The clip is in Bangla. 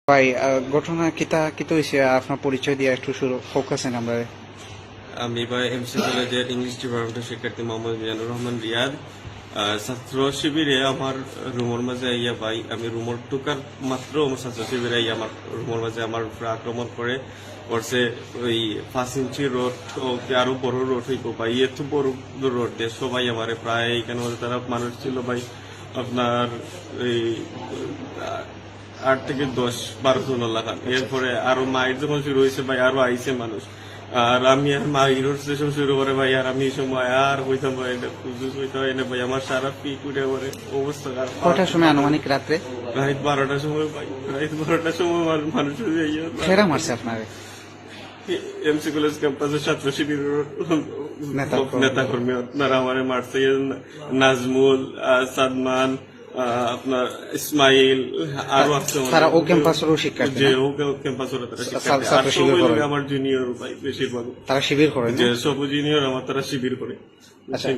ভাই ঘটনা কিতা কিতা হয়েছে আপনার পরিচয় দিয়ে একটু শুরু ফোকাসেন আমরা। আমি ভাই এমসি কলেজের ইংলিশ ডিপার্টমেন্টের শিক্ষার্থী মোহাম্মদ মিজানুর রহমান রিয়াদ। ছাত্র শিবিরে আমার রুমের মাঝে আইয়া ভাই আমি রুমের ঢুকার মাত্র আমার ছাত্র শিবিরে আইয়া আমার রুমের মাঝে আমার উপরে আক্রমণ করে করছে। ওই 5 ইঞ্চি রোড ওকে আরো বড় রোড হইব ভাই, এত বড় রোড দিয়ে সবাই আমার প্রায় এখানে মধ্যে তারা মানুষ ছিল ভাই আপনার এই 8 থেকে 10-12 জন লাগান। এরপরে আরো মায়ের যখন শুরু হয়েছে ভাই আরো আইসে মানুষ, আর আমি আর মা হিরোর স্টেশন শুরু করে ভাই, আর আমি এই সময় আর হইতাম ভাই হইতে হয় না ভাই, আমার সারা পিক উঠে পরে অবস্থা খারাপ। কটার সময় আনুমানিক রাত্রে? রাত 12টার সময় ভাই, রাত 12টার সময় মানুষ সেরা মারছে আপনার এমসি কলেজ ক্যাম্পাসের ছাত্র শিবিরের নেতাকর্মী আপনারা আমার মারছে। নাজমুল, সাদমান, আপনার ইসমাইল আরো আছে তারা ও ক্যাম্পাসেরও শিক্ষার্থী, যে ও ক্যাম্পাসের তারা শিক্ষার্থী, আমার জুনিয়র ভাই বেশিরভাগ তারা শিবির করে, যে সব জুনিয়র আমার তারা শিবির করে। আচ্ছা।